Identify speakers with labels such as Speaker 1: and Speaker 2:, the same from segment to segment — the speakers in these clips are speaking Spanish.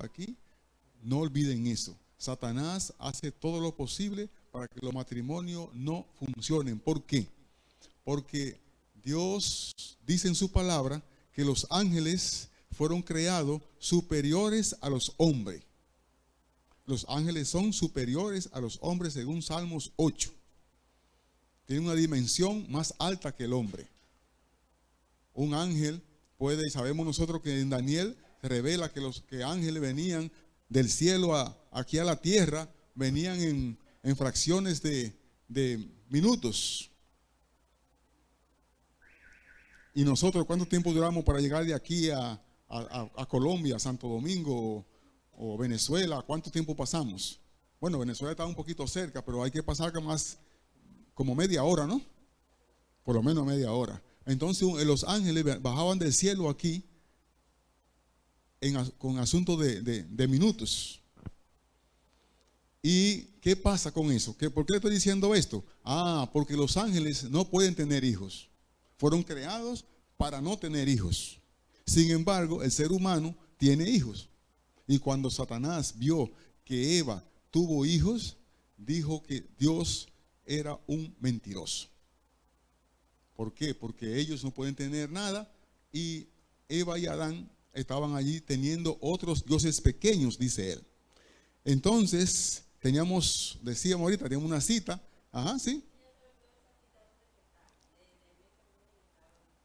Speaker 1: aquí, no olviden eso. Satanás hace todo lo posible para que los matrimonios no funcionen. ¿Por qué? Porque Dios dice en su palabra que los ángeles fueron creados superiores a los hombres. Los ángeles son superiores a los hombres según Salmos 8. Tienen una dimensión más alta que el hombre. Un ángel puede, sabemos nosotros que en Daniel se revela que los ángeles venían del cielo aquí a la tierra, venían en fracciones de minutos. Y nosotros, ¿cuánto tiempo duramos para llegar de aquí a Colombia, Santo Domingo o Venezuela? ¿Cuánto tiempo pasamos? Bueno, Venezuela está un poquito cerca, pero hay que pasar como media hora, ¿no? Por lo menos media hora. Entonces los ángeles bajaban del cielo aquí con asunto de minutos. ¿Y qué pasa con eso? ¿Por qué estoy diciendo esto? Porque los ángeles no pueden tener hijos. Fueron creados para no tener hijos. Sin embargo, el ser humano tiene hijos. Y cuando Satanás vio que Eva tuvo hijos, dijo que Dios era un mentiroso. ¿Por qué? Porque ellos no pueden tener nada y Eva y Adán estaban allí teniendo otros dioses pequeños, dice él. Entonces, decíamos ahorita, teníamos una cita. Ajá, sí.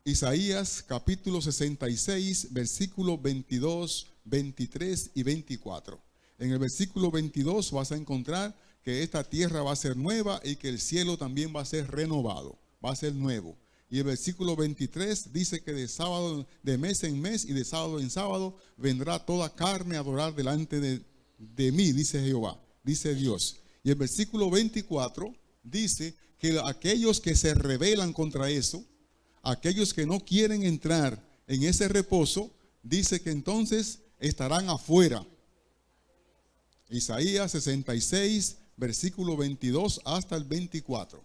Speaker 1: Isaías capítulo 66, versículos 22, 23 y 24. En el versículo 22 vas a encontrar que esta tierra va a ser nueva y que el cielo también va a ser renovado, va a ser nuevo. Y el versículo 23 dice que de mes en mes y de sábado en sábado vendrá toda carne a adorar delante de mí, dice Jehová, dice Dios. Y el versículo 24 dice que aquellos que se rebelan contra eso, aquellos que no quieren entrar en ese reposo, dice que entonces estarán afuera. Isaías 66, versículo 22 hasta el 24.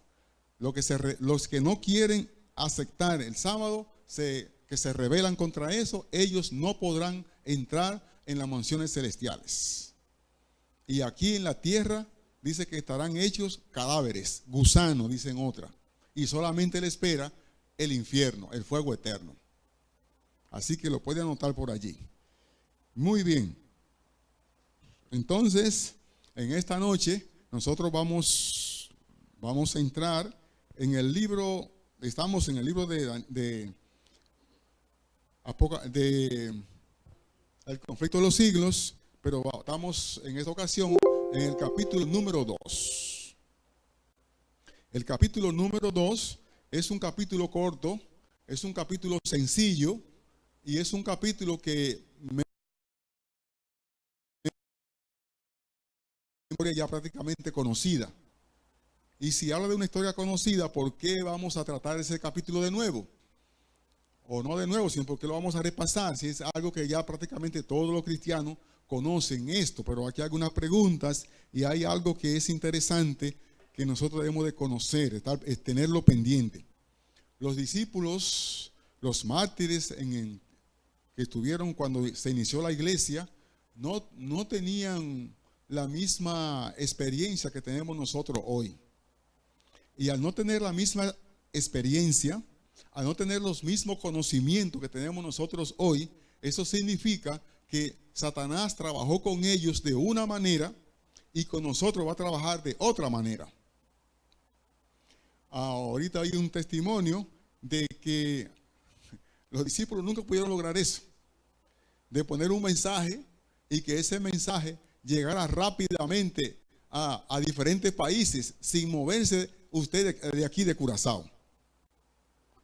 Speaker 1: Los que no quieren aceptar el sábado, que se rebelan contra eso, ellos no podrán entrar en las mansiones celestiales. Y aquí en la tierra dice que estarán hechos cadáveres, gusanos, dicen otra. Y solamente le espera el infierno, el fuego eterno. Así que lo puede anotar por allí. Muy bien. Entonces, en esta noche, nosotros vamos a entrar en el libro, estamos en el libro de El conflicto de los siglos, pero estamos en esta ocasión en el capítulo número 2. El capítulo número 2 es un capítulo corto, es un capítulo sencillo y es un capítulo que ya prácticamente conocida. Y si habla de una historia conocida, ¿por qué vamos a tratar ese capítulo de nuevo? O no de nuevo, sino porque lo vamos a repasar. Si es algo que ya prácticamente todos los cristianos conocen esto, pero aquí hay algunas preguntas y hay algo que es interesante que nosotros debemos de conocer, tenerlo pendiente. Los discípulos, los mártires que estuvieron cuando se inició la iglesia, no tenían la misma experiencia que tenemos nosotros hoy. Y al no tener la misma experiencia, al no tener los mismos conocimientos que tenemos nosotros hoy, eso significa que Satanás trabajó con ellos de una manera y con nosotros va a trabajar de otra manera. Ahorita hay un testimonio de que los discípulos nunca pudieron lograr eso, de poner un mensaje y que ese mensaje llegara rápidamente a diferentes países sin moverse usted de aquí de Curazao.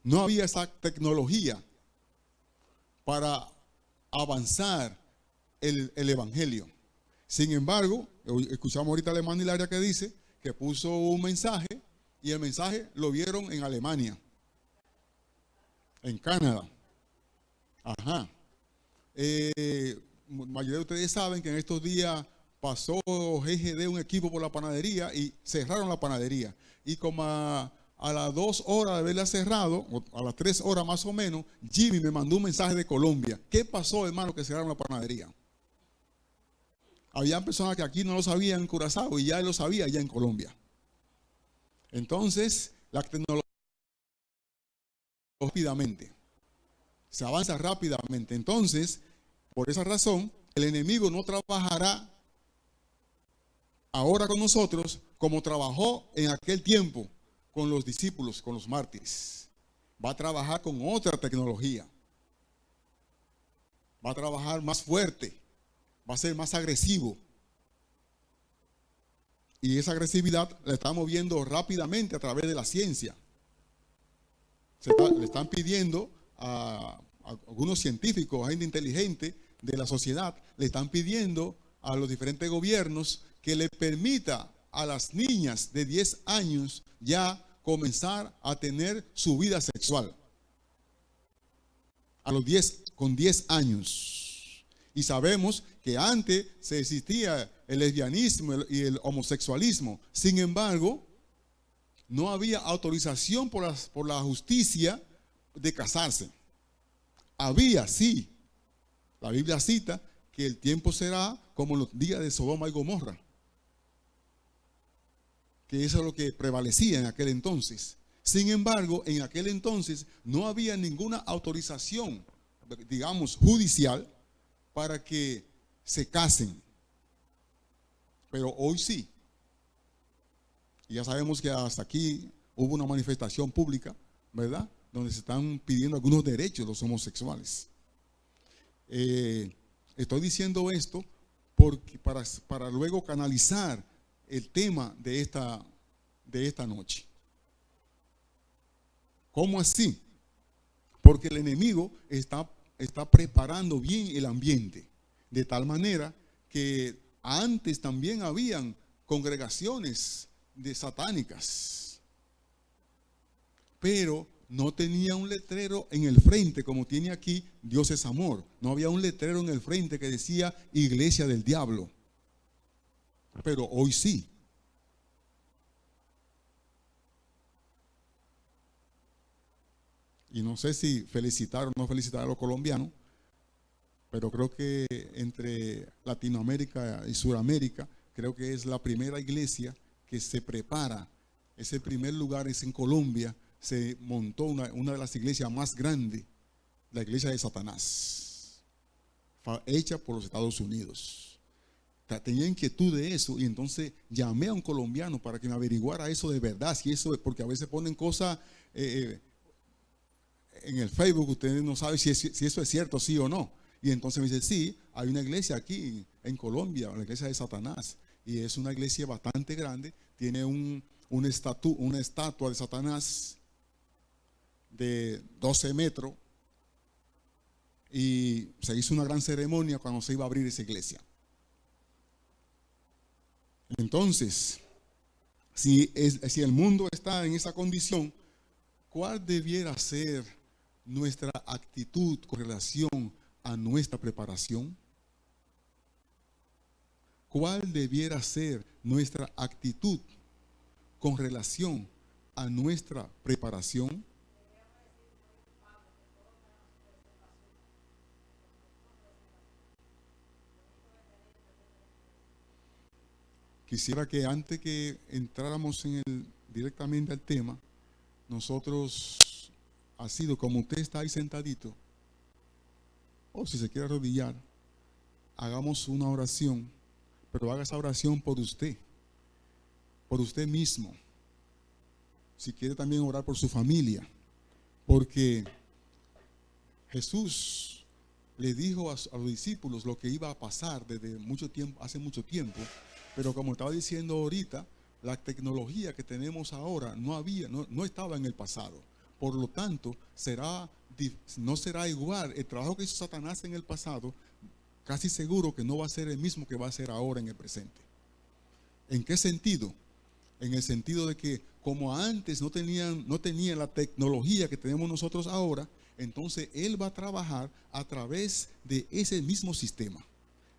Speaker 1: No había esa tecnología para avanzar el evangelio. Sin embargo, escuchamos ahorita a la hermana Hilaria que dice que puso un mensaje y el mensaje lo vieron en Alemania, en Canadá. Ajá. Mayoría de ustedes saben que en estos días pasó GGD un equipo por la panadería y cerraron la panadería. Y como a las 2 horas de haberla cerrado, o a las 3 horas más o menos, Jimmy me mandó un mensaje de Colombia. ¿Qué pasó, hermano, que cerraron la panadería? Habían personas que aquí no lo sabían en Curazao y ya lo sabía allá en Colombia. Entonces, la tecnología rápidamente, se avanza rápidamente. Entonces, por esa razón, el enemigo no trabajará ahora con nosotros como trabajó en aquel tiempo con los discípulos, con los mártires. Va a trabajar con otra tecnología. Va a trabajar más fuerte. Va a ser más agresivo. Y esa agresividad la estamos viendo rápidamente a través de la ciencia. Le están pidiendo a algunos científicos, a gente inteligente de la sociedad, le están pidiendo a los diferentes gobiernos que le permita a las niñas de 10 años ya comenzar a tener su vida sexual. A los 10, con 10 años. Y sabemos que antes se existía el lesbianismo y el homosexualismo. Sin embargo, no había autorización por la justicia de casarse. Había, sí. La Biblia cita que el tiempo será como los días de Sodoma y Gomorra. Que eso es lo que prevalecía en aquel entonces. Sin embargo, en aquel entonces no había ninguna autorización, digamos, judicial para que se casen. Pero hoy sí. Y ya sabemos que hasta aquí hubo una manifestación pública, ¿verdad?, donde se están pidiendo algunos derechos de los homosexuales. Estoy diciendo esto porque para luego canalizar el tema de esta noche. ¿Cómo así? Porque el enemigo está preparando bien el ambiente, de tal manera que antes también habían congregaciones de satánicas, pero no tenía un letrero en el frente como tiene aquí Dios es amor. No había un letrero en el frente que decía iglesia del diablo, pero hoy sí. Y no sé si felicitar o no felicitar a los colombianos, pero creo que entre Latinoamérica y Sudamérica, creo que es la primera iglesia que se prepara. Ese primer lugar es en Colombia. Se montó una de las iglesias más grandes, la iglesia de Satanás, hecha por los Estados Unidos. Tenía inquietud de eso y entonces llamé a un colombiano para que me averiguara eso de verdad, si eso es, porque a veces ponen cosas en el Facebook, ustedes no saben si eso es cierto, sí o no. Y entonces me dice, sí, hay una iglesia aquí en Colombia, la iglesia de Satanás, y es una iglesia bastante grande, tiene una estatua de Satanás de 12 metros, y se hizo una gran ceremonia cuando se iba a abrir esa iglesia. Entonces, si el mundo está en esa condición, ¿cuál debiera ser nuestra actitud con relación a nuestra preparación? ¿Cuál debiera ser nuestra actitud con relación a nuestra preparación? Quisiera que antes que entráramos directamente al tema, nosotros, así como usted está ahí sentadito, o si se quiere arrodillar, hagamos una oración, pero haga esa oración por usted mismo. Si quiere también orar por su familia, porque Jesús le dijo a los discípulos lo que iba a pasar desde mucho tiempo, hace mucho tiempo, pero como estaba diciendo ahorita, la tecnología que tenemos ahora no estaba en el pasado. Por lo tanto, no será igual. El trabajo que hizo Satanás en el pasado, casi seguro que no va a ser el mismo que va a ser ahora en el presente. ¿En qué sentido? En el sentido de que como antes no tenía la tecnología que tenemos nosotros ahora, entonces Él va a trabajar a través de ese mismo sistema.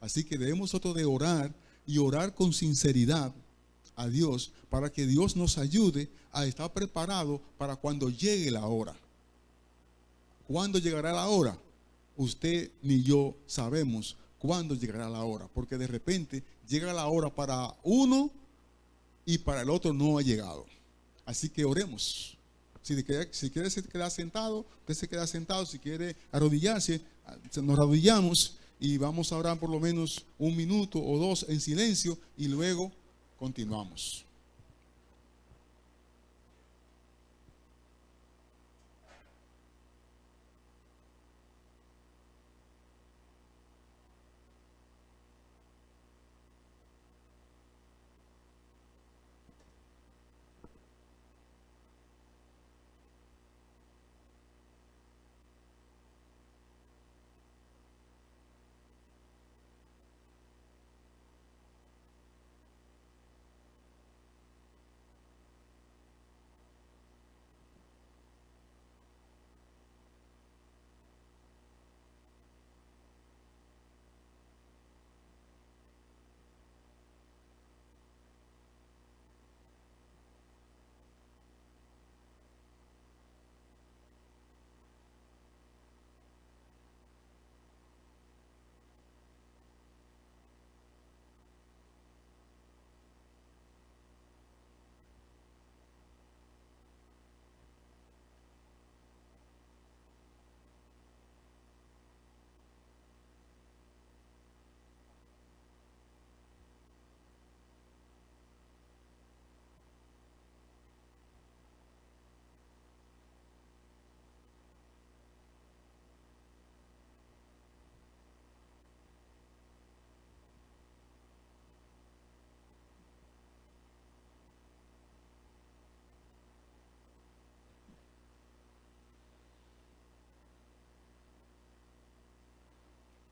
Speaker 1: Así que debemos nosotros de orar y orar con sinceridad a Dios para que Dios nos ayude a estar preparado para cuando llegue la hora. ¿Cuándo llegará la hora? Usted ni yo sabemos, cuándo llegará la hora, porque de repente llega la hora para uno y para el otro no ha llegado. Así que oremos. Si quiere se queda sentado, usted se queda sentado. Si quiere arrodillarse, nos arrodillamos y vamos a orar por lo menos 1 minuto o 2 en silencio y luego continuamos.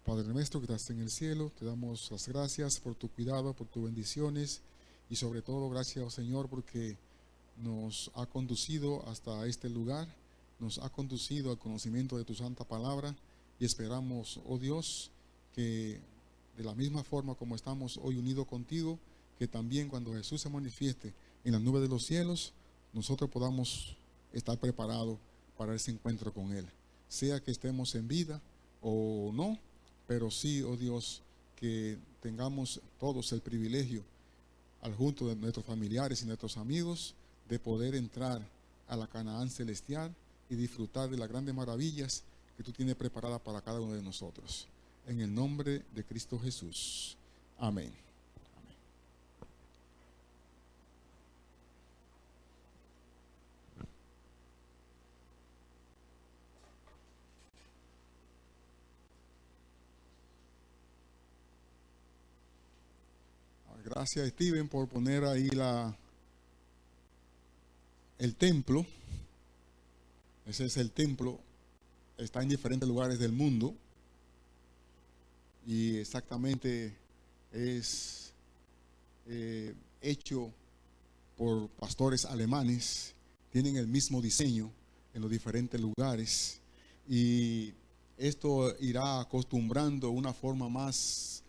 Speaker 1: Padre nuestro que estás en el cielo, te damos las gracias por tu cuidado, por tus bendiciones y sobre todo gracias, oh Señor, porque nos ha conducido hasta este lugar, nos ha conducido al conocimiento de tu santa palabra y esperamos, oh Dios, que de la misma forma como estamos hoy unidos contigo, que también cuando Jesús se manifieste en las nubes de los cielos, nosotros podamos estar preparados para ese encuentro con Él, sea que estemos en vida o no. Pero sí, oh Dios, que tengamos todos el privilegio, al junto de nuestros familiares y nuestros amigos, de poder entrar a la Canaán celestial y disfrutar de las grandes maravillas que tú tienes preparadas para cada uno de nosotros. En el nombre de Cristo Jesús. Amén. Gracias, Steven, por poner ahí el templo. Ese es el templo. Está en diferentes lugares del mundo. Y exactamente es hecho por pastores alemanes. Tienen el mismo diseño en los diferentes lugares. Y esto irá acostumbrando una forma más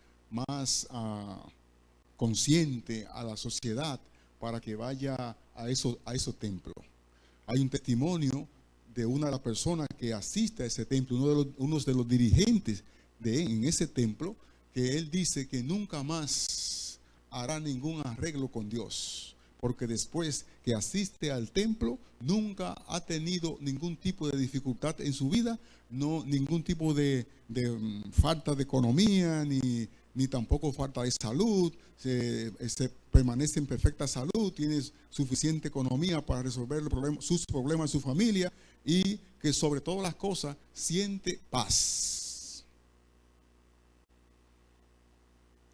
Speaker 1: consciente a la sociedad para que vaya a esos templos. Hay un testimonio de una de las personas que asiste a ese templo, uno de los dirigentes en ese templo, que él dice que nunca más hará ningún arreglo con Dios, porque después que asiste al templo nunca ha tenido ningún tipo de dificultad en su vida, no ningún tipo de falta de economía, ni tampoco falta de salud, se permanece en perfecta salud, tiene suficiente economía para resolver sus problemas de su familia y que sobre todas las cosas siente paz.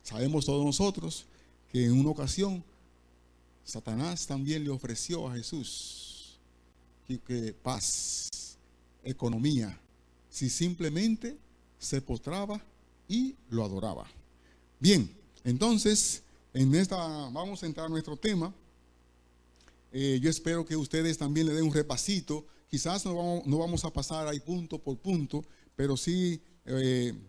Speaker 1: Sabemos todos nosotros que en una ocasión Satanás también le ofreció a Jesús que paz, economía, si simplemente se postraba y lo adoraba. Bien, entonces, vamos a entrar a nuestro tema. Yo espero que ustedes también le den un repasito. Quizás no vamos a pasar ahí punto por punto, pero sí,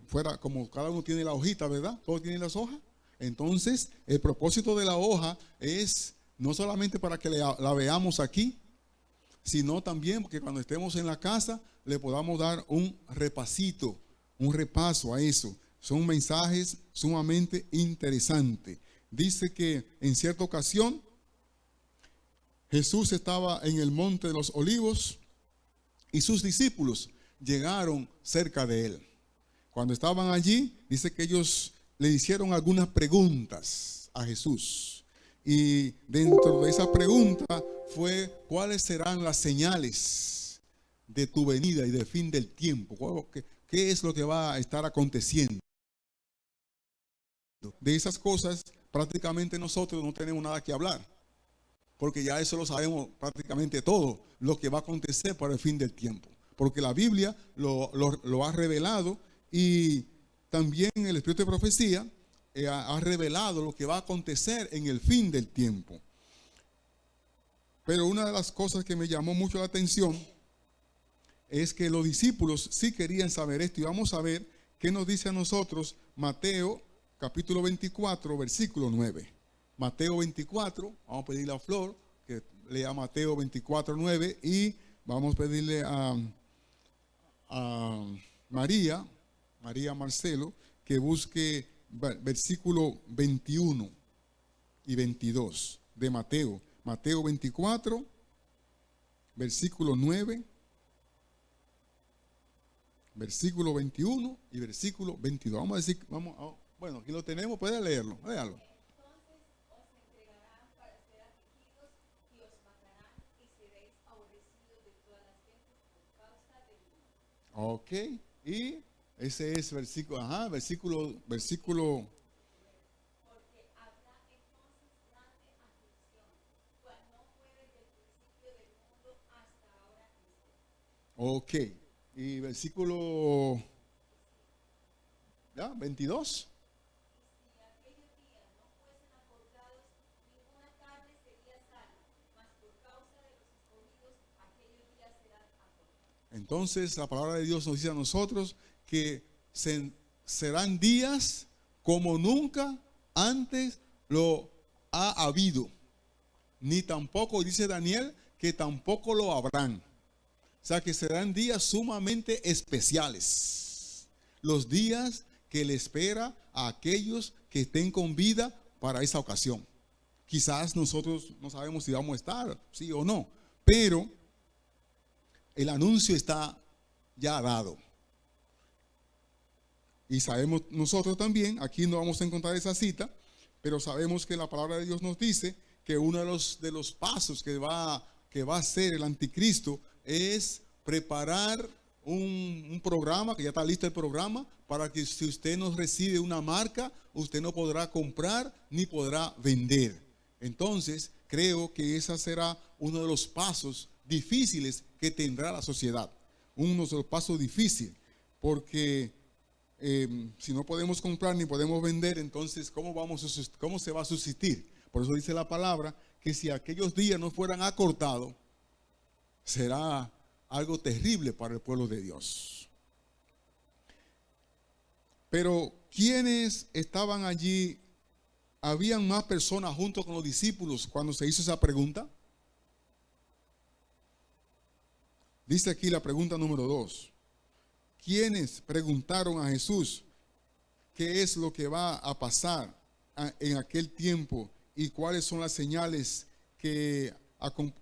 Speaker 1: fuera como cada uno tiene la hojita, ¿verdad? Todos tienen las hojas. Entonces, el propósito de la hoja es no solamente para que la veamos aquí, sino también porque cuando estemos en la casa le podamos dar un repasito, un repaso a eso. Son mensajes sumamente interesantes. Dice que en cierta ocasión Jesús estaba en el monte de los olivos y sus discípulos llegaron cerca de él. Cuando estaban allí, dice que ellos le hicieron algunas preguntas a Jesús. Y dentro de esa pregunta fue: ¿cuáles serán las señales de tu venida y del fin del tiempo? ¿Qué es lo que va a estar aconteciendo? De esas cosas prácticamente nosotros no tenemos nada que hablar, porque ya eso lo sabemos prácticamente todo, lo que va a acontecer para el fin del tiempo, porque la Biblia lo ha revelado, y también el Espíritu de Profecía ha revelado lo que va a acontecer en el fin del tiempo. Pero una de las cosas que me llamó mucho la atención es que los discípulos sí querían saber esto, y vamos a ver qué nos dice a nosotros Mateo capítulo 24, versículo 9. Mateo 24, vamos a pedirle a Flor que lea Mateo 24, 9, y vamos a pedirle a María Marcelo, que busque versículo 21 y 22 de Mateo. Mateo 24, versículo 9, versículo 21 y versículo 22. Vamos a decir, bueno, aquí lo tenemos, puede leerlo, léalo. Ok, y ese es versículo, versículo.
Speaker 2: Porque habrá entonces grande aflicción, cual no fue desde el principio del mundo hasta ahora mismo.
Speaker 1: Ok, y versículo 22.
Speaker 2: Y si aquellos días no fuesen acordados, ninguna carne sería salva, mas por causa de los escogidos, aquellos días serán acordados.
Speaker 1: Entonces la palabra de Dios nos dice a nosotros que serán días como nunca antes lo ha habido, ni tampoco, dice Daniel, que tampoco lo habrán. O sea que serán días sumamente especiales, los días que le espera a aquellos que estén con vida para esa ocasión. Quizás nosotros no sabemos si vamos a estar, sí o no, pero el anuncio está ya dado. Y sabemos nosotros también, aquí no vamos a encontrar esa cita, pero sabemos que la palabra de Dios nos dice que uno de los pasos que va a hacer el anticristo es preparar un programa, que ya está listo el programa, para que si usted no recibe una marca, usted no podrá comprar ni podrá vender. Entonces, creo que ese será uno de los pasos difíciles que tendrá la sociedad. Uno de los pasos difíciles, porque si no podemos comprar ni podemos vender, entonces ¿cómo se va a subsistir? Por eso dice la palabra que si aquellos días no fueran acortados, será algo terrible para el pueblo de Dios. Pero ¿quiénes estaban allí? ¿Habían más personas junto con los discípulos cuando se hizo esa pregunta? Dice aquí la pregunta número 2. ¿Quiénes preguntaron a Jesús qué es lo que va a pasar en aquel tiempo y cuáles son las señales que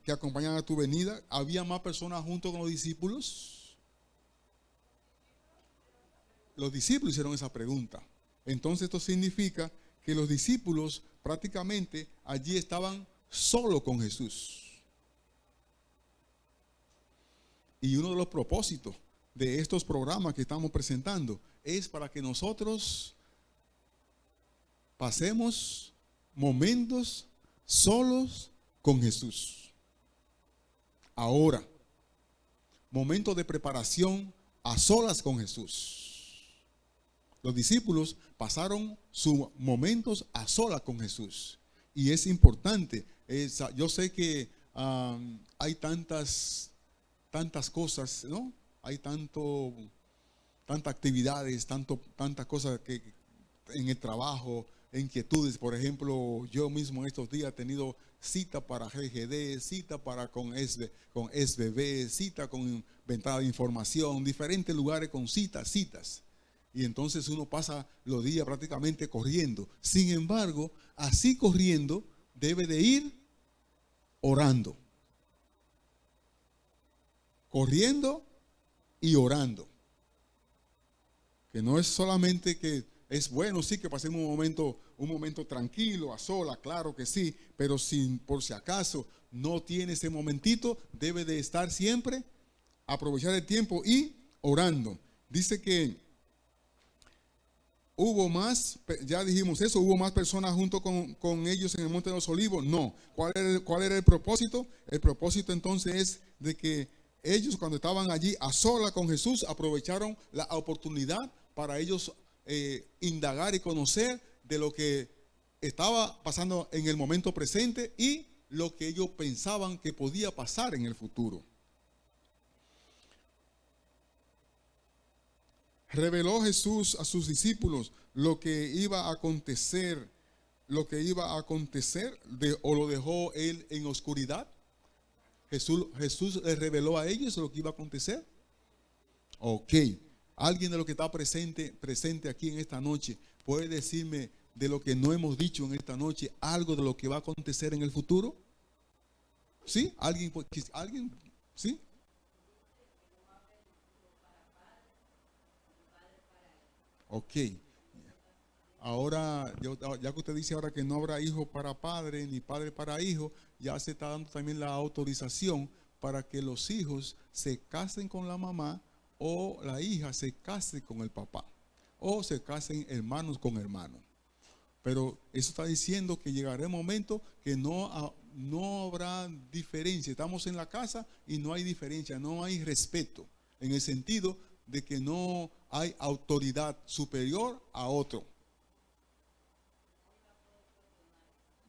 Speaker 1: acompañan a tu venida? ¿Había más personas junto con los discípulos? Los discípulos hicieron esa pregunta. Entonces esto significa que los discípulos prácticamente allí estaban solo con Jesús. Y uno de los propósitos de estos programas que estamos presentando es para que nosotros pasemos momentos solos con Jesús. Ahora, momentos de preparación a solas con Jesús. Los discípulos pasaron sus momentos a solas con Jesús. Y es importante. Yo sé que hay tantas cosas, ¿no? Hay tantas actividades, tantas cosas que en el trabajo, inquietudes. Por ejemplo, yo mismo en estos días he tenido cita para GGD, cita con SBB, cita con ventana de información, diferentes lugares con citas. Y entonces uno pasa los días prácticamente corriendo. Sin embargo, así corriendo, debe de ir orando. Corriendo y orando. Que no es solamente que es bueno, sí, que pasemos un momento tranquilo, a sola, claro que sí, pero sin, por si acaso no tiene ese momentito, debe de estar siempre, aprovechar el tiempo y orando. Dice que hubo más, ya dijimos eso, hubo más personas junto con ellos en el Monte de los Olivos. No. ¿Cuál era el propósito? El propósito entonces es de que ellos, cuando estaban allí a sola con Jesús, aprovecharon la oportunidad para ellos indagar y conocer de lo que estaba pasando en el momento presente y lo que ellos pensaban que podía pasar en el futuro. Reveló Jesús a sus discípulos lo que iba a acontecer, o lo dejó él en oscuridad. Jesús les reveló a ellos lo que iba a acontecer. Ok. Alguien de lo que está presente aquí en esta noche puede decirme de lo que no hemos dicho en esta noche, algo de lo que va a acontecer en el futuro. ¿Sí? ¿Alguien? ¿Sí? Ok. Ahora, ya que usted dice ahora que no habrá hijo para padre ni padre para hijo, ya se está dando también la autorización para que los hijos se casen con la mamá o la hija se case con el papá o se casen hermanos con hermanos. Pero eso está diciendo que llegará el momento que no habrá diferencia. Estamos en la casa y no hay diferencia, no hay respeto, en el sentido de que no hay autoridad superior a otro.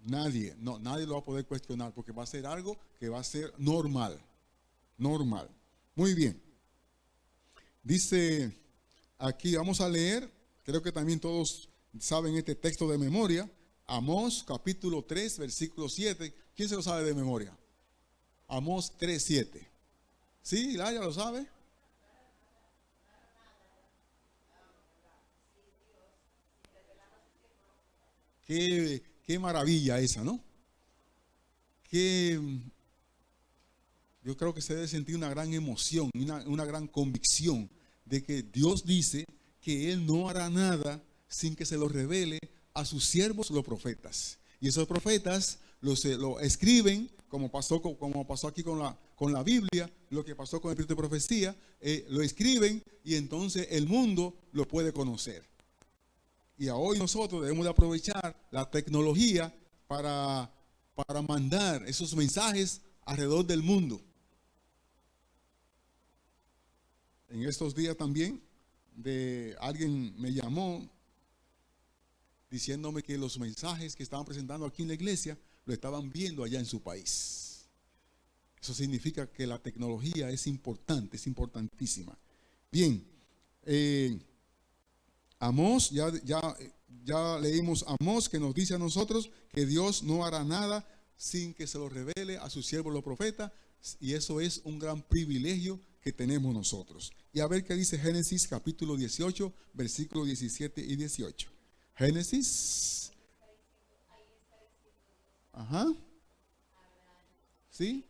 Speaker 1: Nadie lo va a poder cuestionar porque va a ser algo que va a ser normal. Muy bien. Dice aquí, vamos a leer, creo que también todos saben este texto de memoria, Amós capítulo 3, versículo 7. ¿Quién se lo sabe de memoria? Amós 3, 7. ¿Sí, Laia lo sabe? Qué maravilla esa, ¿no? Yo creo que se debe sentir una gran emoción, una gran convicción de que Dios dice que Él no hará nada sin que se lo revele a sus siervos los profetas. Y esos profetas lo escriben, como pasó aquí con la Biblia, lo que pasó con el espíritu de profecía, lo escriben y entonces el mundo lo puede conocer. Y hoy nosotros debemos de aprovechar la tecnología para mandar esos mensajes alrededor del mundo. En estos días también alguien me llamó diciéndome que los mensajes que estaban presentando aquí en la iglesia lo estaban viendo allá en su país. Eso significa que la tecnología es importante, es importantísima. Bien, Amós, ya leímos Amós, que nos dice a nosotros que Dios no hará nada sin que se lo revele a sus siervos los profetas, y eso es un gran privilegio que tenemos nosotros. Y a ver qué dice Génesis capítulo 18, versículos 17 y 18. Génesis. Ajá. ¿Sí?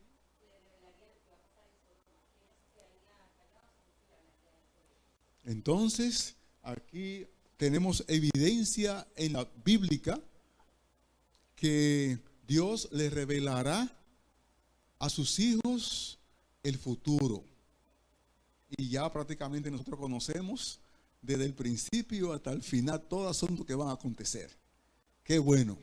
Speaker 1: Entonces, aquí tenemos evidencia en la bíblica que Dios le revelará a sus hijos el futuro. Y ya prácticamente nosotros conocemos desde el principio hasta el final todo el asunto que van a acontecer. Qué bueno,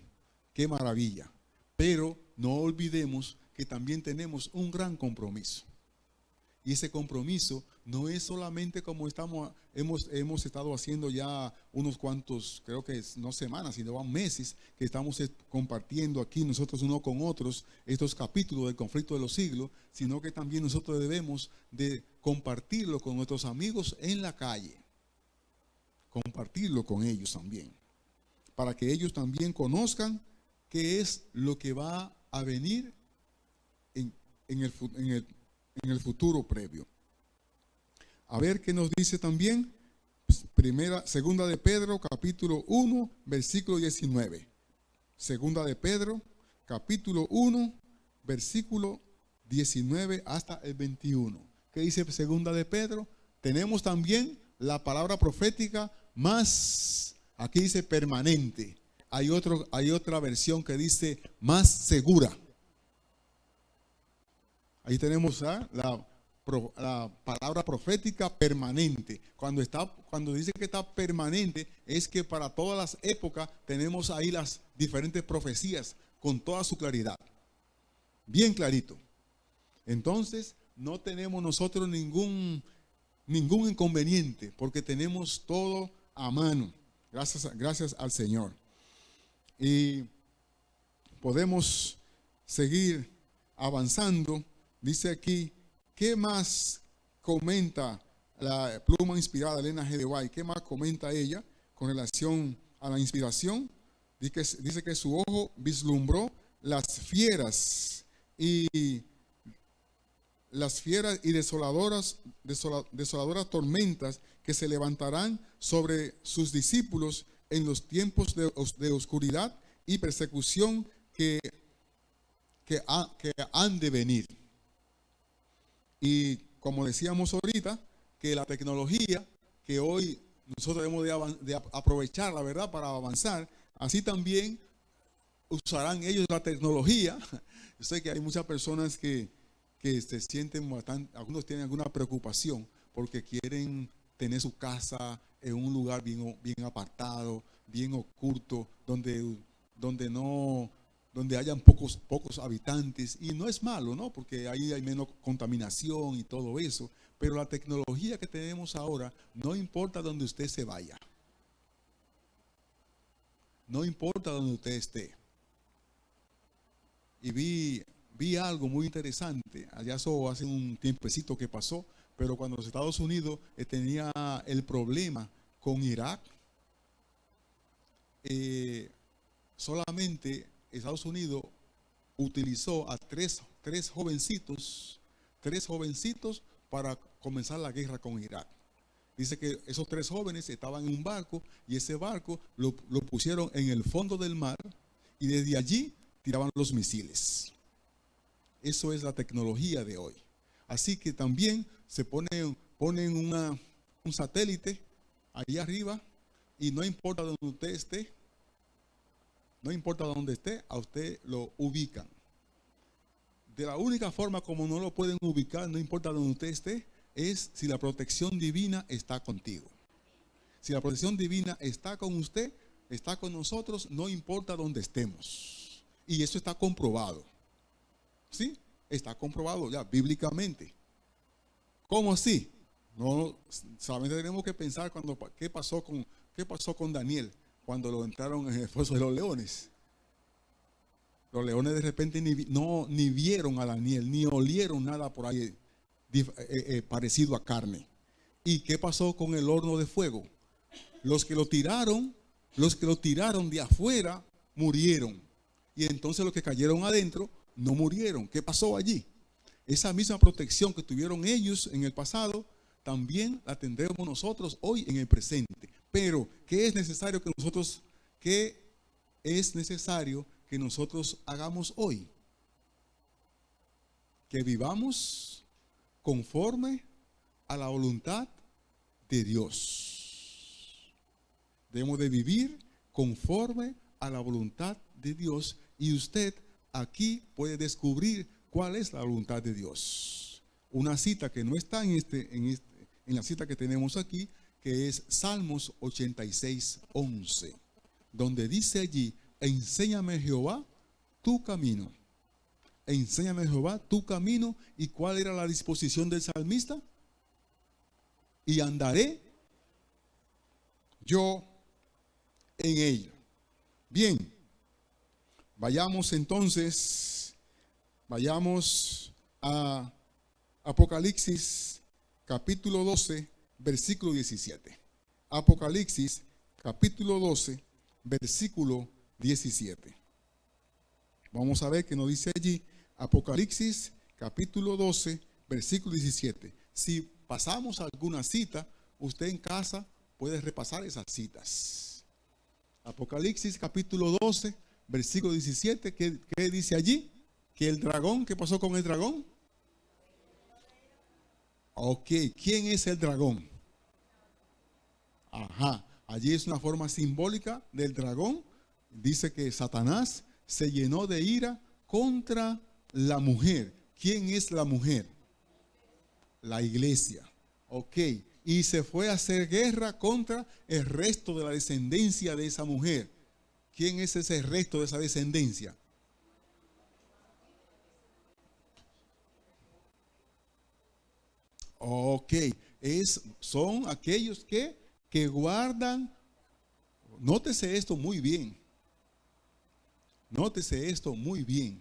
Speaker 1: qué maravilla. Pero no olvidemos que también tenemos un gran compromiso. Y ese compromiso no es solamente como hemos estado haciendo ya unos cuantos, creo que no semanas, sino van meses, que estamos compartiendo aquí nosotros unos con otros estos capítulos del conflicto de los siglos, sino que también nosotros debemos de compartirlo con nuestros amigos en la calle. Compartirlo con ellos también, para que ellos también conozcan qué es lo que va a venir en el futuro previo. A ver qué nos dice también Segunda de Pedro, capítulo 1, versículo 19. Segunda de Pedro, capítulo 1, versículo 19 hasta el 21. ¿Qué dice Segunda de Pedro? Tenemos también la palabra profética más, aquí dice permanente. Hay otra versión que dice más segura. Ahí tenemos la palabra profética permanente. Cuando dice que está permanente, es que para todas las épocas tenemos ahí las diferentes profecías con toda su claridad. Bien clarito. Entonces, no tenemos nosotros ningún inconveniente, porque tenemos todo a mano. Gracias al Señor. Y podemos seguir avanzando. Dice aquí, ¿qué más comenta la pluma inspirada Elena G. de White? ¿Qué más comenta ella con relación a la inspiración? Dice que su ojo vislumbró las fieras y desoladoras tormentas que se levantarán sobre sus discípulos en los tiempos de oscuridad y persecución que han de venir. Y como decíamos ahorita, que la tecnología que hoy nosotros debemos de aprovechar, la verdad, para avanzar, así también usarán ellos la tecnología. Yo sé que hay muchas personas que se sienten bastante, algunos tienen alguna preocupación porque quieren tener su casa en un lugar bien apartado, bien oculto, donde hayan pocos habitantes, y no es malo, ¿no? Porque ahí hay menos contaminación y todo eso, pero la tecnología que tenemos ahora, no importa donde usted se vaya, no importa donde usted esté. Y vi algo muy interesante, allá hace un tiempecito que pasó, pero cuando los Estados Unidos tenía el problema con Irak, solamente Estados Unidos utilizó a tres jovencitos para comenzar la guerra con Irak. Dice que esos 3 jóvenes estaban en un barco y ese barco lo pusieron en el fondo del mar y desde allí tiraban los misiles. Eso es la tecnología de hoy. Así que también se ponen un satélite ahí arriba y no importa donde usted esté, a usted lo ubican. De la única forma como no lo pueden ubicar, no importa donde usted esté, es si la protección divina está contigo. Si la protección divina está con usted, está con nosotros, no importa dónde estemos. Y eso está comprobado. ¿Sí? Está comprobado ya bíblicamente. ¿Cómo así? No, solamente tenemos que pensar qué pasó con Daniel cuando lo entraron en el foso de los leones. Los leones de repente ni vieron a Daniel, ni olieron nada por ahí parecido a carne. ¿Y qué pasó con el horno de fuego? Los que lo tiraron de afuera murieron. Y entonces los que cayeron adentro no murieron. ¿Qué pasó allí? Esa misma protección que tuvieron ellos en el pasado, también la tendremos nosotros hoy en el presente. Pero, ¿qué es necesario que nosotros hagamos hoy? Que vivamos conforme a la voluntad de Dios. Debemos de vivir conforme a la voluntad de Dios, y usted aquí puede descubrir cuál es la voluntad de Dios. Una cita que no está en la cita que tenemos aquí, que es Salmos 86:11, donde dice allí: enséñame, Jehová, tu camino. Enséñame, Jehová, tu camino. ¿Y cuál era la disposición del salmista? Y andaré yo en ello. Bien, vayamos a Apocalipsis capítulo 12, versículo 17. Apocalipsis capítulo 12, versículo 17. Vamos a ver qué nos dice allí. Apocalipsis capítulo 12, versículo 17. Si pasamos alguna cita, usted en casa puedes repasar esas citas. Apocalipsis capítulo 12, versículo 17, ¿qué dice allí? Que el dragón, ¿qué pasó con el dragón? Ok, ¿quién es el dragón? Ajá, allí es una forma simbólica del dragón. Dice que Satanás se llenó de ira contra la mujer. ¿Quién es la mujer? La iglesia. Ok, y se fue a hacer guerra contra el resto de la descendencia de esa mujer. ¿Quién es ese resto de esa descendencia? Ok, son aquellos que guardan. Nótese esto muy bien. Nótese esto muy bien.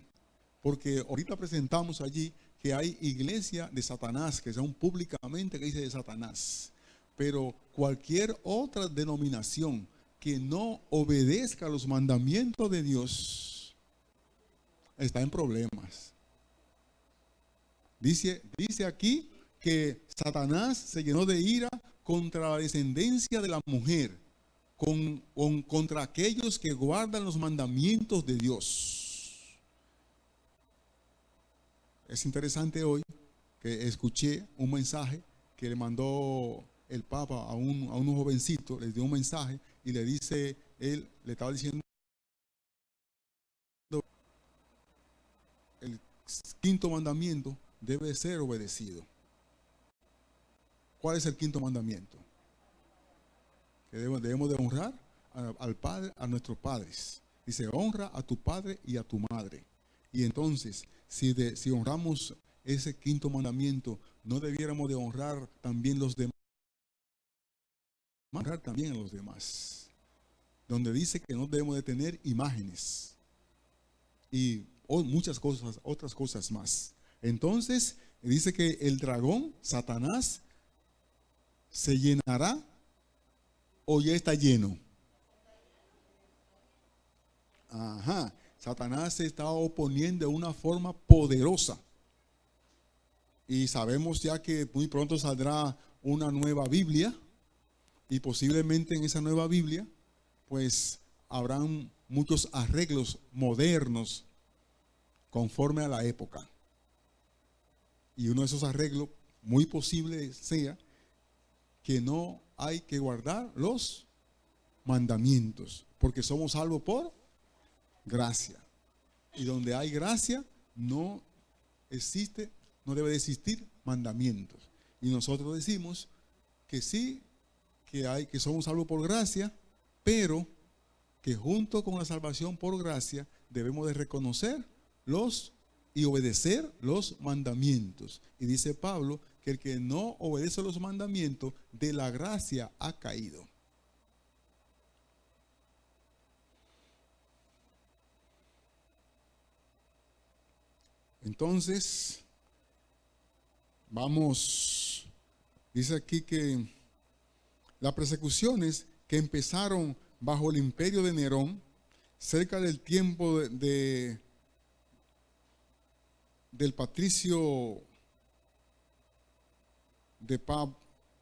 Speaker 1: Porque ahorita presentamos allí que hay iglesia de Satanás, que son públicamente que dice de Satanás. Pero cualquier otra denominación que no obedezca a los mandamientos de Dios está en problemas. Dice aquí que Satanás se llenó de ira contra la descendencia de la mujer, contra aquellos que guardan los mandamientos de Dios. Es interesante hoy que escuché un mensaje que le mandó el Papa a unos jovencitos, les dio un mensaje y le dice, él le estaba diciendo el quinto mandamiento debe ser obedecido. ¿Cuál es el quinto mandamiento? Que debemos de honrar al Padre, a nuestros padres. Dice, honra a tu padre y a tu madre. Y entonces, si honramos ese quinto mandamiento, ¿no debiéramos de honrar también los demás? Honrar también a los demás. Donde dice que no debemos de tener imágenes. Y muchas cosas, otras cosas más. Entonces, dice que el dragón, Satanás, se llenará o ya está lleno. Ajá. Satanás se está oponiendo de una forma poderosa. Y sabemos ya que muy pronto saldrá una nueva Biblia. Y posiblemente en esa nueva Biblia, pues habrán muchos arreglos modernos conforme a la época. Y uno de esos arreglos, muy posible sea que no hay que guardar los mandamientos, porque somos salvos por gracia. Y donde hay gracia, no debe de existir mandamientos. Y nosotros decimos que sí, que somos salvos por gracia, pero que junto con la salvación por gracia debemos de reconocer y obedecer los mandamientos. Y dice Pablo que el que no obedece los mandamientos de la gracia ha caído. Entonces, dice aquí que las persecuciones que empezaron bajo el imperio de Nerón, cerca del tiempo del patricio de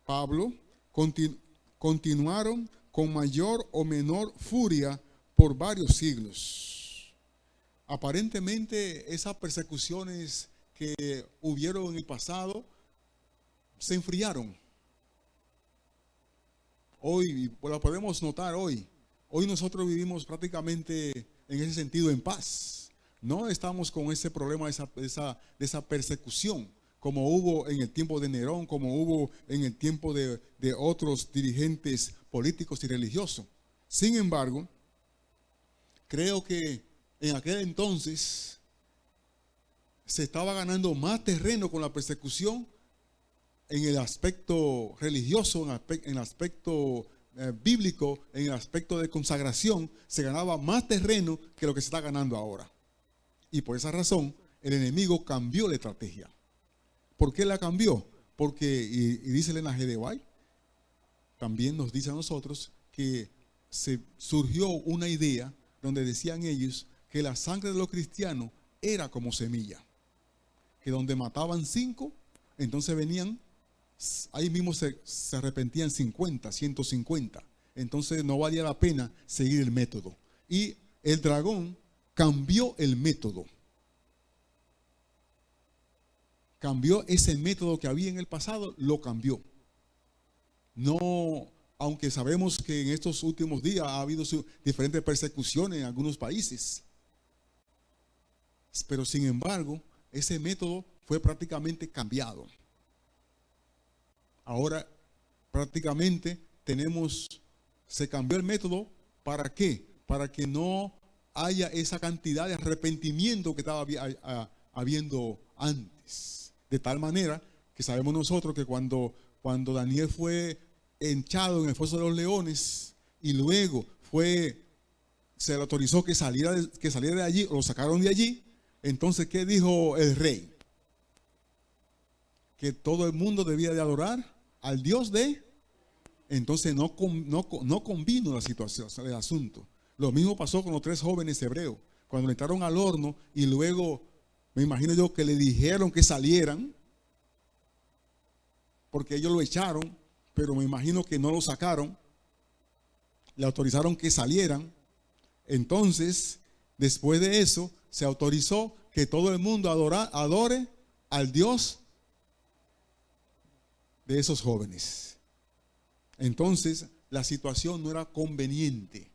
Speaker 1: Pablo, continuaron con mayor o menor furia por varios siglos. Aparentemente esas persecuciones que hubieron en el pasado se enfriaron. Hoy, la podemos notar hoy. Hoy nosotros vivimos prácticamente en ese sentido en paz. No estamos con ese problema de esa persecución, como hubo en el tiempo de Nerón, como hubo en el tiempo de otros dirigentes políticos y religiosos. Sin embargo, creo que en aquel entonces se estaba ganando más terreno con la persecución en el aspecto religioso, en el aspecto bíblico, en el aspecto de consagración, se ganaba más terreno que lo que se está ganando ahora. Y por esa razón, el enemigo cambió la estrategia. ¿Por qué la cambió? Porque, y dice Elena G. de White, también nos dice a nosotros que se surgió una idea donde decían ellos que la sangre de los cristianos era como semilla. Que donde mataban 5, entonces venían ahí mismo se arrepentían 50, 150. Entonces no valía la pena seguir el método. Y el dragón cambió el método. Cambió ese método que había en el pasado, lo cambió. No, aunque sabemos que en estos últimos días ha habido diferentes persecuciones en algunos países. Pero sin embargo, ese método fue prácticamente cambiado. Ahora prácticamente se cambió el método. ¿Para qué? Para que no haya esa cantidad de arrepentimiento que estaba habiendo antes. De tal manera que sabemos nosotros que cuando Daniel fue echado en el foso de los leones y luego se le autorizó que saliera de allí, o lo sacaron de allí, entonces ¿qué dijo el rey? Que todo el mundo debía de adorar al Dios de... Entonces no convino la situación, el asunto. Lo mismo pasó con los 3 jóvenes hebreos. Cuando entraron al horno y luego, me imagino yo que le dijeron que salieran, porque ellos lo echaron, pero me imagino que no lo sacaron. Le autorizaron que salieran. Entonces, después de eso, se autorizó que todo el mundo adore al Dios de esos jóvenes. Entonces, la situación no era conveniente.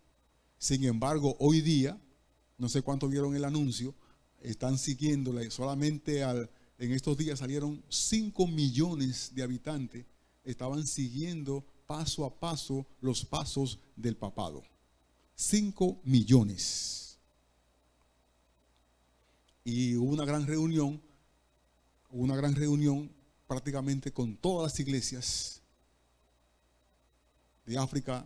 Speaker 1: Sin embargo, hoy día, no sé cuánto vieron el anuncio, están siguiéndole. Solamente en estos días salieron 5 millones de habitantes, estaban siguiendo paso a paso los pasos del papado. 5 millones. Y hubo una gran reunión prácticamente con todas las iglesias de África,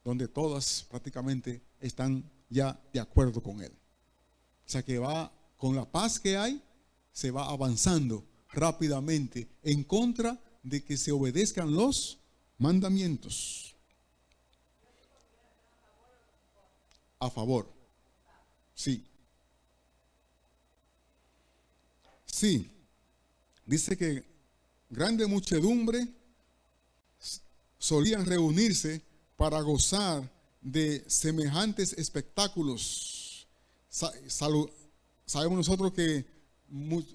Speaker 1: donde todas prácticamente están ya de acuerdo con él. O sea que con la paz que hay, se va avanzando rápidamente en contra de que se obedezcan los mandamientos. A favor. Sí. Sí. Dice que grande muchedumbre solían reunirse para gozar de semejantes espectáculos. Sabemos nosotros que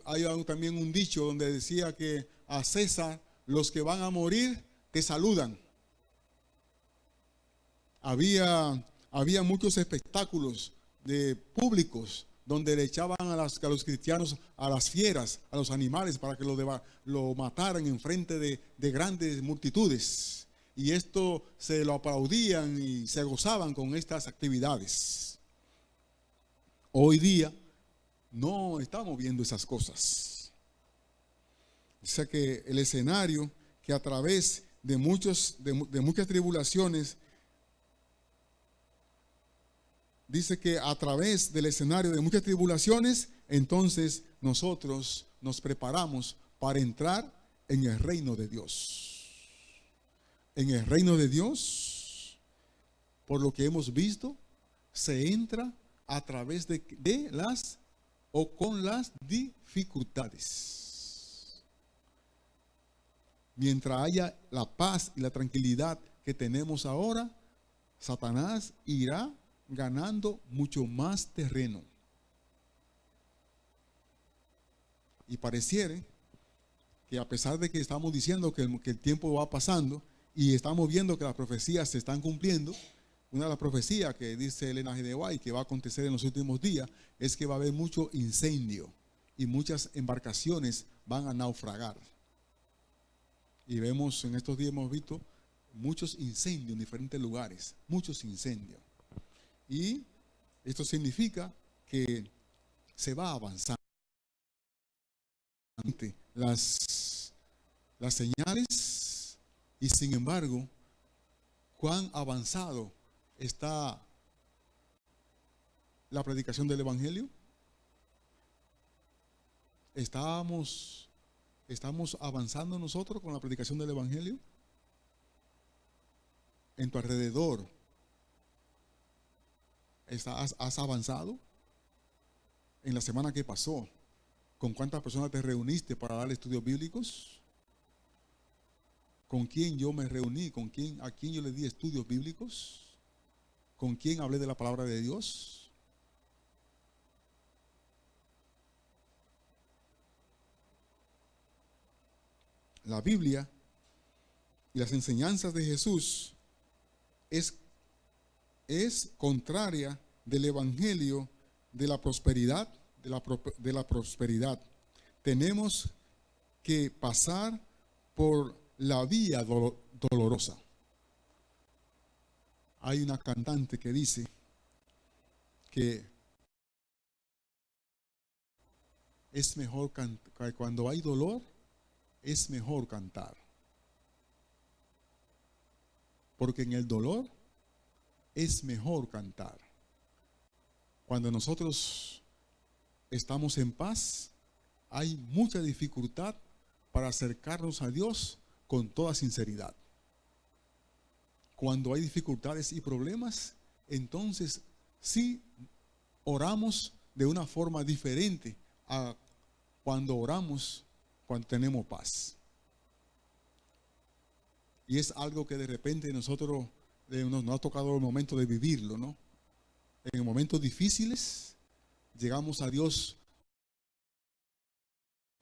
Speaker 1: hay también un dicho donde decía que a César los que van a morir te saludan. Había muchos espectáculos públicos donde le echaban a los cristianos a las fieras, a los animales, para que lo mataran en frente de grandes multitudes. Y esto se lo aplaudían y se gozaban con estas actividades. Hoy día no estamos viendo esas cosas. O sea que el escenario que a través de muchas tribulaciones, dice que a través del escenario de muchas tribulaciones, entonces nosotros nos preparamos para entrar en el reino de Dios. En el reino de Dios, por lo que hemos visto, se entra a través de las o con las dificultades. Mientras haya la paz y la tranquilidad que tenemos ahora, Satanás irá ganando mucho más terreno. Y pareciere que a pesar de que estamos diciendo que el tiempo va pasando y estamos viendo que las profecías se están cumpliendo, una de las profecías que dice Elena G. de White que va a acontecer en los últimos días es que va a haber mucho incendio y muchas embarcaciones van a naufragar. Y vemos, en estos días hemos visto muchos incendios en diferentes lugares, muchos incendios. Y esto significa que se va a avanzar. Las señales, y sin embargo, cuán avanzado está la predicación del Evangelio. ¿Estamos avanzando nosotros con la predicación del Evangelio? En tu alrededor, ¿has avanzado? En la semana que pasó, ¿con cuántas personas te reuniste para dar estudios bíblicos? con quién yo me reuní, a quién yo le di estudios bíblicos, con quién hablé de la palabra de Dios. La Biblia y las enseñanzas de Jesús es contraria del evangelio de la prosperidad, de la prosperidad. Tenemos que pasar por la vía dolorosa. Hay una cantante que dice que es mejor cuando hay dolor, es mejor cantar. Porque en el dolor es mejor cantar. Cuando nosotros estamos en paz, hay mucha dificultad para acercarnos a Dios con toda sinceridad. Cuando hay dificultades y problemas, entonces sí oramos de una forma diferente a cuando oramos cuando tenemos paz. Y es algo que de repente nosotros nos ha tocado el momento de vivirlo, ¿no? En momentos difíciles llegamos a Dios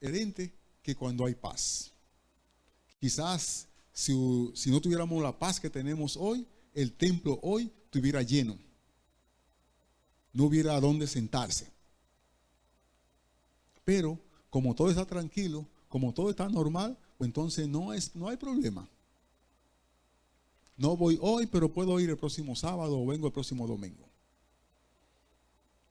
Speaker 1: diferente que cuando hay paz. Quizás si no tuviéramos la paz que tenemos hoy, el templo hoy estuviera lleno. No hubiera a dónde sentarse. Pero como todo está tranquilo, como todo está normal, pues entonces no hay problema. No voy hoy, pero puedo ir el próximo sábado o vengo el próximo domingo.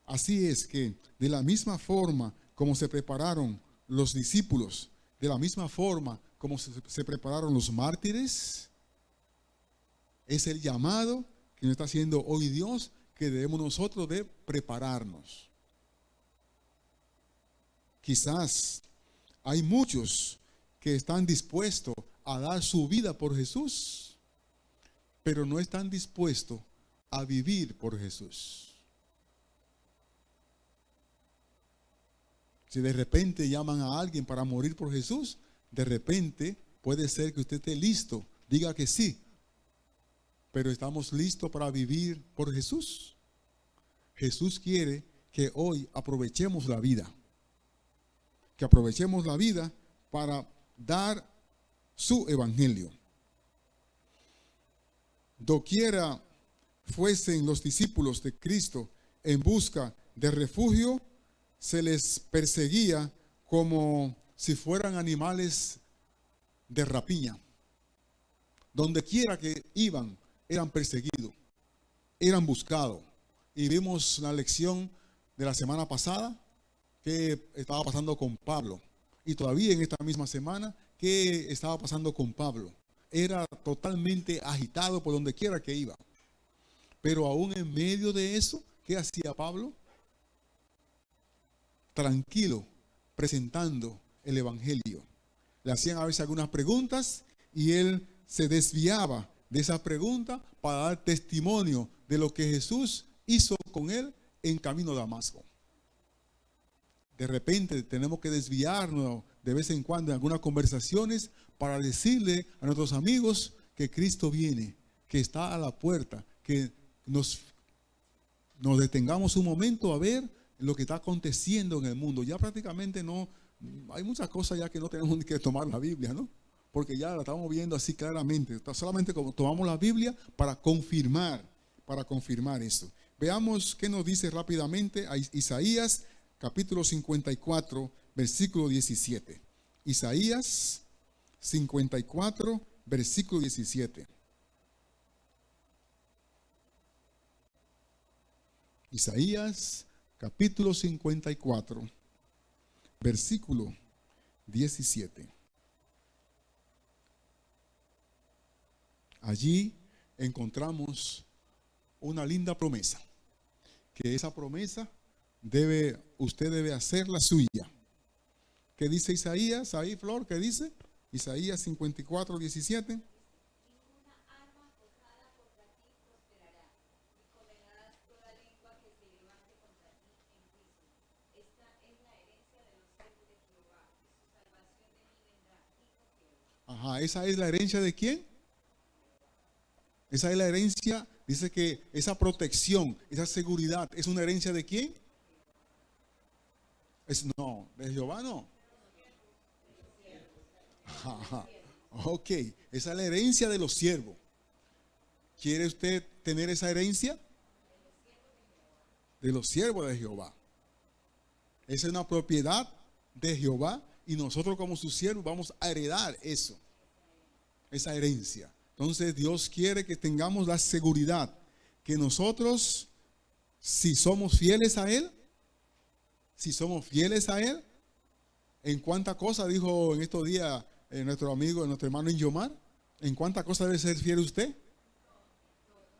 Speaker 1: Así es que de la misma forma como se prepararon los discípulos, de la misma forma como se prepararon los mártires, es el llamado que nos está haciendo hoy Dios, que debemos nosotros de prepararnos. Quizás hay muchos que están dispuestos a dar su vida por Jesús, pero no están dispuestos a vivir por Jesús. Si de repente llaman a alguien para morir por Jesús, de repente puede ser que usted esté listo, diga que sí, pero ¿estamos listos para vivir por Jesús? Jesús quiere que hoy aprovechemos la vida, que aprovechemos la vida para dar su evangelio. Doquiera fuesen los discípulos de Cristo en busca de refugio, se les perseguía como si fueran animales de rapiña. Donde quiera que iban, eran perseguidos, eran buscados. Y vimos la lección de la semana pasada que estaba pasando con Pablo. Y todavía en esta misma semana, ¿qué estaba pasando con Pablo? Era totalmente agitado por donde quiera que iba. Pero aún en medio de eso, ¿qué hacía Pablo? Tranquilo, presentando el evangelio. Le hacían a veces algunas preguntas y él se desviaba de esa pregunta para dar testimonio de lo que Jesús hizo con él en camino a Damasco. De repente tenemos que desviarnos de vez en cuando en algunas conversaciones para decirle a nuestros amigos que Cristo viene, que está a la puerta, que nos detengamos un momento a ver lo que está aconteciendo en el mundo. Ya prácticamente no, hay muchas cosas ya que no tenemos ni que tomar la Biblia, ¿no? Porque ya la estamos viendo así claramente. Solamente como tomamos la Biblia para confirmar esto. Veamos qué nos dice rápidamente a Isaías capítulo 54, versículo 17. Isaías 54, versículo 17. Isaías capítulo 54, versículo 17. Allí encontramos una linda promesa, que esa promesa usted debe hacerla suya. ¿Qué dice Isaías? Ahí, Flor, ¿qué dice? Isaías 54, 17.
Speaker 2: Ninguna arma forjada contra ti prosperará, y condenarás toda lengua que se levante contra ti en juicio. Esta es la herencia de los siervos de Jehová, y su salvación de mí vendrá, dijo Jehová.
Speaker 1: Ajá, ¿esa es la herencia de quién? Esa es la herencia, dice que esa protección, esa seguridad, ¿es una herencia de quién? No, de Jehová no. Ajá. Ok, esa es la herencia de los siervos. ¿Quiere usted tener esa herencia? De los siervos de Jehová. Esa es una propiedad de Jehová y nosotros como sus siervos vamos a heredar eso, esa herencia. Entonces Dios quiere que tengamos la seguridad que nosotros, si somos fieles a Él, ¿en cuánta cosa dijo en estos días nuestro amigo, nuestro hermano Injomar? ¿En cuánta cosa debe ser fiel usted?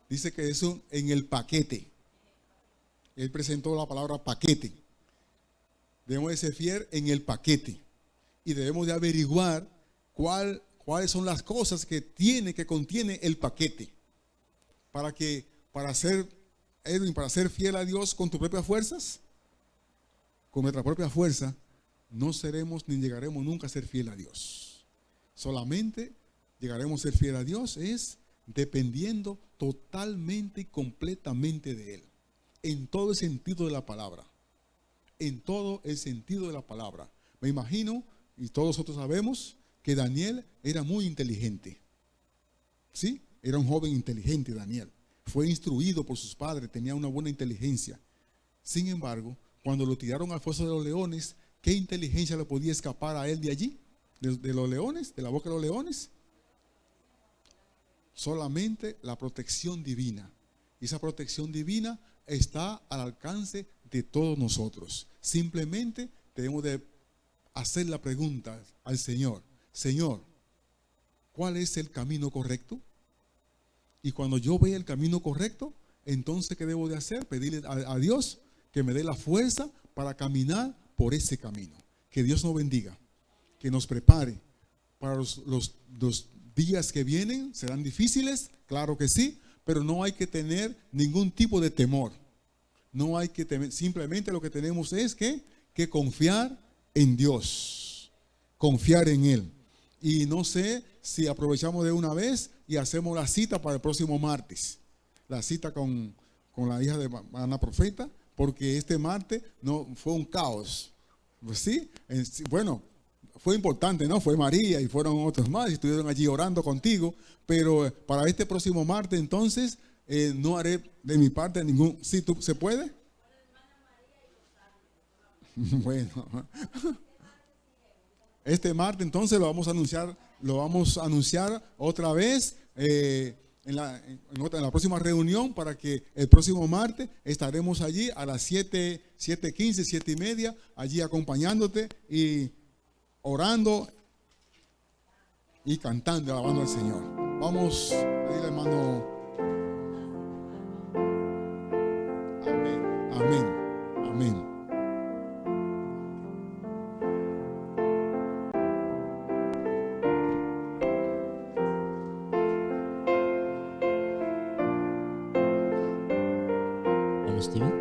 Speaker 1: Dice que eso en el paquete. Él presentó la palabra paquete. Debemos de ser fiel en el paquete. Y debemos de averiguar cuáles son las cosas que contiene el paquete. Para ser fiel a Dios con tus propias fuerzas, con nuestra propia fuerza, no seremos ni llegaremos nunca a ser fiel a Dios. Solamente llegaremos a ser fiel a Dios es dependiendo totalmente y completamente de Él. En todo el sentido de la palabra. En todo el sentido de la palabra. Me imagino, y todos nosotros sabemos, que Daniel era muy inteligente. ¿Sí? Era un joven inteligente, Daniel. Fue instruido por sus padres, tenía una buena inteligencia. Sin embargo, cuando lo tiraron al foso de los leones, ¿qué inteligencia le podía escapar a él de allí? ¿De los leones? ¿De la boca de los leones? Solamente la protección divina. Y esa protección divina está al alcance de todos nosotros. Simplemente tenemos de hacer la pregunta al Señor. Señor, ¿cuál es el camino correcto? Y cuando yo vea el camino correcto, entonces ¿qué debo de hacer? Pedirle a Dios que me dé la fuerza para caminar por ese camino. Que Dios nos bendiga, que nos prepare para los días que vienen. Serán difíciles, claro que sí, pero no hay que tener ningún tipo de temor. No hay que temer, simplemente lo que tenemos es que confiar en Dios, confiar en Él. Y no sé si aprovechamos de una vez y hacemos la cita para el próximo martes, la cita con la hija de Ana Profeta, porque este martes no fue un caos. Pues sí, bueno, fue importante, ¿no? Fue María y fueron otros más y estuvieron allí orando contigo, pero para este próximo martes entonces no haré de mi parte ningún. ¿Sí, se puede? Bueno, este martes entonces lo vamos a anunciar otra vez en la próxima reunión, para que el próximo martes estaremos allí a las 7:15, 7:30, allí acompañándote y orando y cantando, alabando al Señor. Vamos a pedirle, hermano. Amén, amén, amén.
Speaker 3: Steven.